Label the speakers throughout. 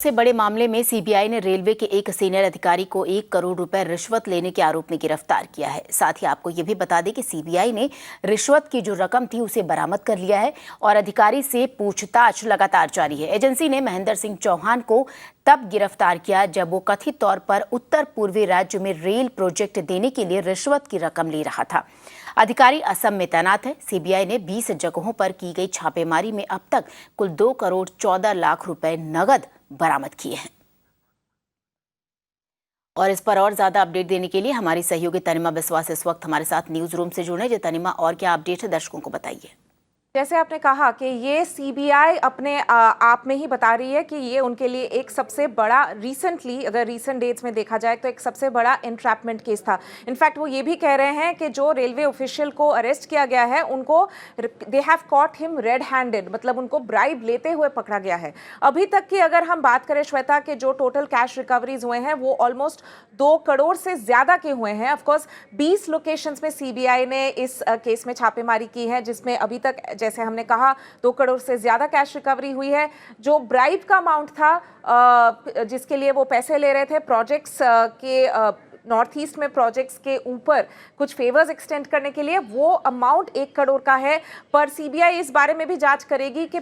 Speaker 1: से बड़े मामले में सीबीआई ने रेलवे के एक सीनियर अधिकारी को 1 करोड़ रुपए रिश्वत लेने के आरोप में गिरफ्तार किया है। साथ ही आपको ये भी बता दें कि सीबीआई ने रिश्वत की जो रकम थी उसे बरामद कर लिया है और अधिकारी से पूछताछ लगातार जारी है। एजेंसी ने महेंद्र सिंह चौहान को तब गिरफ्तार किया जब वो कथित तौर पर उत्तर पूर्वी राज्य में रेल प्रोजेक्ट देने के लिए रिश्वत की रकम ले रहा था। अधिकारी असम में तैनात है। सीबीआई ने 20 जगहों पर की गई छापेमारी में अब तक कुल 2 करोड़ 14 लाख रुपए नगद बरामद किए हैं। और इस पर और ज्यादा अपडेट देने के लिए हमारी सहयोगी तनिमा बिस्वास इस वक्त हमारे साथ न्यूज रूम से जुड़े। जो तनिमा, और क्या अपडेट है, दर्शकों को बताइए।
Speaker 2: जैसे आपने कहा कि ये सीबीआई अपने आप में ही बता रही है कि ये उनके लिए एक सबसे बड़ा रिसेंटली, अगर रीसेंट डेट्स में देखा जाए तो एक सबसे बड़ा एंट्रैपमेंट केस था। इनफैक्ट वो ये भी कह रहे हैं कि जो रेलवे ऑफिशियल को अरेस्ट किया गया है उनको they have caught him red handed, मतलब उनको ब्राइब लेते हुए पकड़ा गया है। अभी तक की अगर हम बात करें श्वेता के जो टोटल कैश रिकवरीज हुए हैं वो ऑलमोस्ट 2 करोड़ से ज्यादा के हुए हैं। ऑफकोर्स 20 लोकेशंस में सीबीआई ने इस केस में छापेमारी की है, जिसमें अभी तक जैसे हमने कहा 2 करोड़ से ज्यादा कैश रिकवरी हुई है। जो ब्राइब का अमाउंट था जिसके लिए वो पैसे ले रहे थे प्रोजेक्ट्स के नॉर्थ ईस्ट में प्रोजेक्ट्स के ऊपर कुछ फेवर्स एक्सटेंड करने के लिए, वो अमाउंट 1 करोड़ का है। पर सीबीआई इस बारे में भी जांच करेगी कि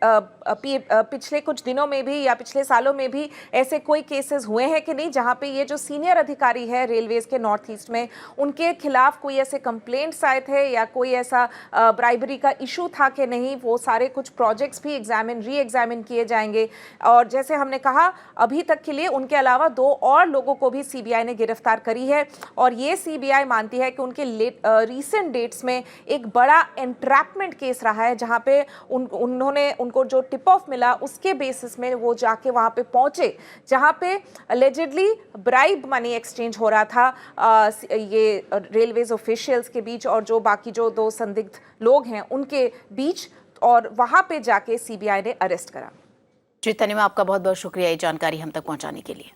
Speaker 2: पिछले कुछ दिनों में भी या पिछले सालों में भी ऐसे कोई केसेस हुए हैं कि नहीं जहां पे ये जो सीनियर अधिकारी है रेलवेज के नॉर्थ ईस्ट में, उनके खिलाफ कोई ऐसे कंप्लेंट्स आए थे या कोई ऐसा ब्राइबरी का इशू था कि नहीं। वो सारे कुछ प्रोजेक्ट्स भी री एग्जामिन किए जाएंगे। और जैसे हमने कहा अभी तक के लिए उनके अलावा 2 और लोगों को भी सीबीआई ने गिरफ्तार करी है। और ये सीबीआई मानती है कि उनके रीसेंट डेट्स में एक बड़ा एंट्रैपमेंट केस रहा है, जहां पे उन्होंने को जो टिप ऑफ मिला उसके बेसिस में वो जाके वहां पे पहुंचे जहां पे अलेजिडली ब्राइब मनी एक्सचेंज हो रहा था ये रेलवेज ऑफिशियल्स के बीच और जो बाकी जो 2 संदिग्ध लोग हैं उनके बीच, और वहां पे जाके सीबीआई ने अरेस्ट करा।
Speaker 1: जी तनिमा, आपका बहुत बहुत शुक्रिया ये जानकारी हम तक पहुंचाने के लिए।